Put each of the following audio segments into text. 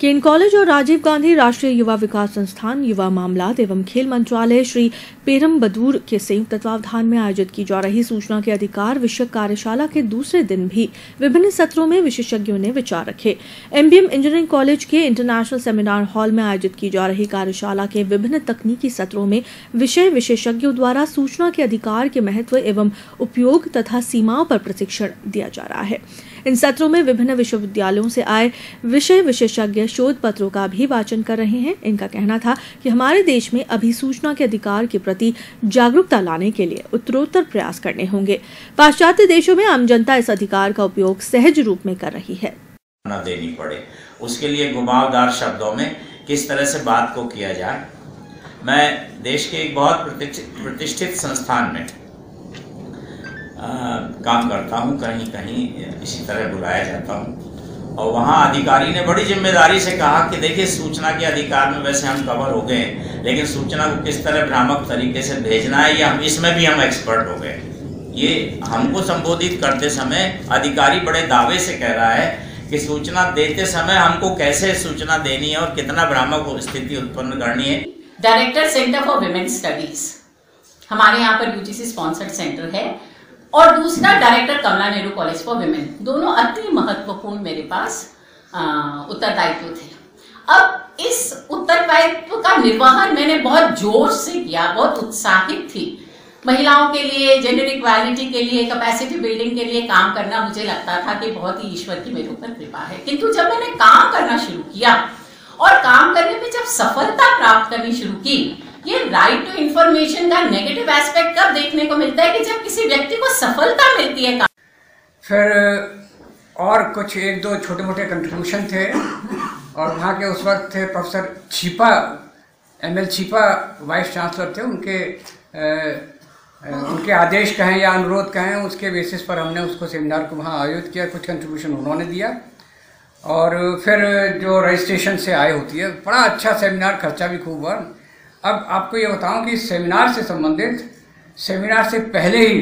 केन college और राजीव गांधी राष्ट्रीय युवा विकास संस्थान, युवा मामलात एवं खेल मंत्रालय श्री पेरम्बदूर के संयुक्त तत्वावधान में आयोजित की जा रही सूचना के अधिकार विषयक कार्यशाला के दूसरे दिन भी विभिन्न सत्रों में विशेषज्ञों ने विचार रखे। एमबीएम इंजीनियरिंग कॉलेज के इंटरनेशनल सेमिनार हॉल में आयोजित की जा रही कार्यशाला के विभिन्न तकनीकी सत्रों में विषय विशेषज्ञों द्वारा सूचना के अधिकार के महत्व एवं उपयोग तथा सीमाओं पर प्रशिक्षण दिया जा रहा है। इन सत्रों में विभिन्न विश्वविद्यालयों से आए विषय विशेषज्ञ शोध पत्रों का भी वाचन कर रहे हैं। इनका कहना था कि हमारे देश में अभी सूचना के अधिकार के प्रति जागरूकता लाने के लिए उत्तरोत्तर प्रयास करने होंगे। पाश्चात्य देशों में आम जनता इस अधिकार का उपयोग सहज रूप में कर रही है। न देनी पड़े, उसके लिए घुमावदार शब्दों में किस तरह से बात को किया जाए। मैं देश के एक बहुत प्रतिष्ठित संस्थान में काम करता हूँ, कहीं कहीं इसी तरह बुलाया जाता हूँ, और वहाँ अधिकारी ने बड़ी जिम्मेदारी से कहा कि देखिए, सूचना के अधिकार में वैसे हम कवर हो गए, लेकिन सूचना को किस तरह भ्रामक तरीके से भेजना है, या इसमें भी हम एक्सपर्ट हो गए। ये हमको संबोधित करते समय अधिकारी बड़े दावे से कह रहा है कि सूचना देते समय हमको कैसे सूचना देनी है और कितना भ्रामक स्थिति उत्पन्न करनी है। Director centre for women's studies हमारे यहाँ पर यूजीसी स्पॉन्सर्ड सेंटर है, और दूसरा director Kamla Nehru college for women. दोनों अति महत्वपूर्ण मेरे पास उत्तरदायित्व थे। अब इस उत्तरदायित्व का निर्वहन मैंने बहुत जोश से किया, बहुत उत्साहित थी। महिलाओं के लिए, जेंडर इक्वालिटी के लिए, कैपेसिटी बिल्डिंग के लिए काम करना मुझे लगता था कि बहुत ही ईश्वर की मेरे ऊपर कृपा है। किंतु जब मैंने काम करना शुरू किया और काम करने में जब सफलता प्राप्त करनी शुरू की, ये राइट टू इंफॉर्मेशन का नेगेटिव एस्पेक्ट कब देखने को मिलता है कि जब किसी व्यक्ति को सफलता मिलती है। फिर और कुछ एक दो छोटे मोटे कंट्रीब्यूशन थे, और वहाँ के उस वक्त थे प्रोफेसर छिपा, एमएल छिपा वाइस चांसलर थे। उनके आदेश कहें या अनुरोध कहें, उसके बेसिस पर हमने उसको सेमिनार को वहाँ आयोजित किया। कुछ कंट्रीब्यूशन उन्होंने दिया, और फिर जो रजिस्ट्रेशन से आय होती है, बड़ा अच्छा सेमिनार, खर्चा भी खूब हुआ। अब आपको ये बताऊं कि सेमिनार से संबंधित, सेमिनार से पहले ही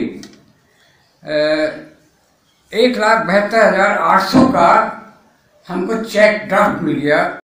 1,72,800 का हमको चेक ड्राफ्ट मिल गया।